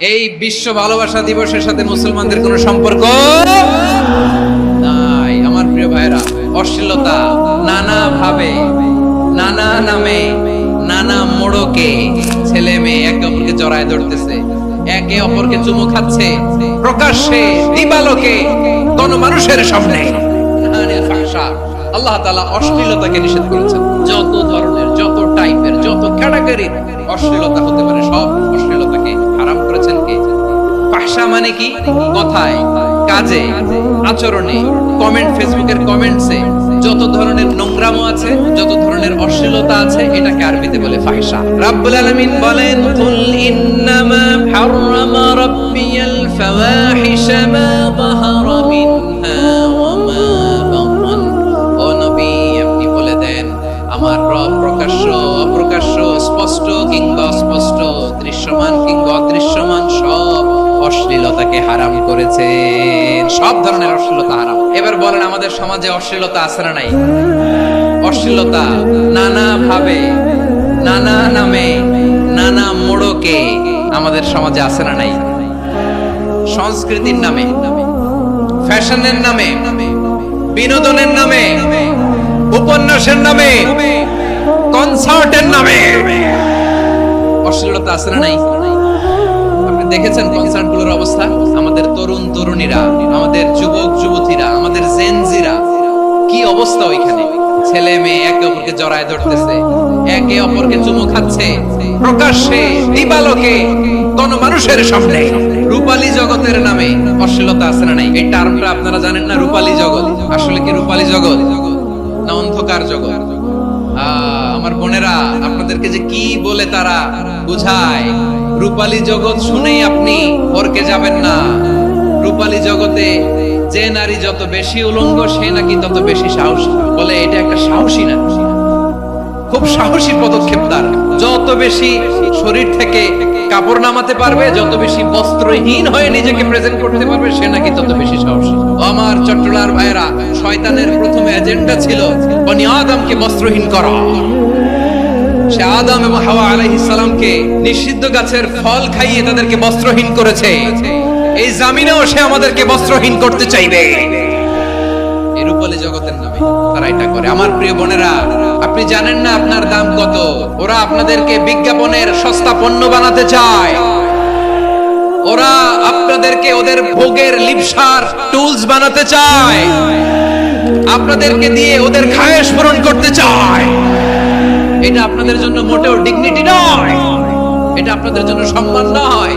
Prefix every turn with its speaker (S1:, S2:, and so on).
S1: এই বিশ্ব ভালোবাসা দিবসের সাথে মুসলমানদের কোনো সম্পর্ক নাই। আমার প্রিয় ভাইরা, অশ্লীলতা নানা ভাবে, নানা নামে, নানা মোড়কে ছেলে মেয়ে একে অপরকে জড়ায় ধরতেছে, একে অপরকে চুমু খাচ্ছে প্রকাশ্যে দিবালোকে গণমানুষের সামনে। আল্লাহ তাআলা অশ্লীলতাকে নিষেধ করেছেন। যত ধরনের, যত টাইপের, যত ক্যাটাগরির অশ্লীলতা হতে পারে সব অশ্লীলতাকে হারাম করেছেন কে? ফাহশা মানে কি? কথায়, কাজে, আচরণে, কমেন্ট, ফেসবুকের কমেন্টসে যত ধরনের নোংরামো আছে, যত ধরনের অশ্লীলতা আছে, এটাকে আরবিতে বলে ফাহশা। রাব্বুল আলামিন বলেন, কুল ইন্নামা হারামা রাব্বিয়াল ফাওয়াহিশা মা যাহারা মিনহা ওয়া মা বাতান। ও নবী, আপনি বলে দেন, আমার রব প্রকাশ্য, অপ্রকাশ্য, স্পষ্ট কিংবা অস্পষ্ট, দৃশ্যমান কিংবা অদৃশ্যমান সব অশ্লীলতাকে হারাম করেছেন। সব ধরনের অশ্লীলতা হারাম। এবার বলেন, আমাদের সমাজে অশ্লীলতা আছে না নাই? অশ্লীলতা নানা ভাবে, নানা নামে, নানা মোড়কে আমাদের সমাজে আছে না নাই? সংস্কৃতির নামে, ফ্যাশনের নামে, বিনোদনের নামে, উপন্যাসের নামে, কনসার্টের নামে অশ্লীলতা আছে না নাই? আপনি দেখেছেন কনসার্টগুলোর অবস্থা? আমাদের তরুণ তরুণীরা, আমাদের যুবক যুবতীরা, আমাদের জেনজিরা, কি অবস্থা ওইখানে? ছেলে মেয়ে একে অপরকে জড়ায় ধরতেছে, একে অপরকে চুমু খাচ্ছে প্রকাশ্যে দিবালোকে গণমানুষের সামনে। রূপালী জগতের নামে অশ্লীলতা আছে না নাই? এই টার্মটা আপনারা জানেন না? রূপালী জগৎ আসলে কি রূপালী জগৎ না অন্ধকার জগৎ? আমার বোনেরা, আপনাদেরকে যে কি বলে তারা বুঝায়, রূপালী জগৎ শুনেই আপনি ভরকে যাবেন না। রূপালী জগতে যে নারী যত বেশি উলঙ্গ, সে নাকি তত বেশি সাহসী। বলে এটা একটা সাহসী না, খুব সাহসী পদক্ষেপ তার। যত বেশি শরীর থেকে কাপড় নামাতে পারবে, যত বেশি বস্ত্রহীন হয়ে নিজেকে প্রেজেন্ট করতে পারবে, সে নাকি তত বেশি সাহসী। আমার চট্টলার ভাইয়েরা, শয়তানের প্রথম এজেন্ডা ছিল বনি আদমকে বস্ত্রহীন করা। সে আদম এবং হাওয়া আলাইহিস সালামকে নিষিদ্ধ গাছের ফল খাইয়ে তাদেরকে বস্ত্রহীন করেছে। এই জামিনেও সে আমাদেরকে বস্ত্রহীন করতে চাইবে। এই রূপালী জগতের নামে তারা এটা করে। আমার প্রিয় বোনেরা, আপনি জানেন না আপনার দাম কত? ওরা আপনাদেরকে বিজ্ঞাপনের সস্তা পণ্য বানাতে চায়। ওরা আপনাদেরকে ওদের ভোগের লিপসার টুলস বানাতে চায়। আপনাদেরকে দিয়ে ওদের খায়েশ পূরণ করতে চায়। এটা আপনাদের জন্য মোটেও ডিগনিটি নয়, এটা আপনাদের জন্য সম্মান নয়।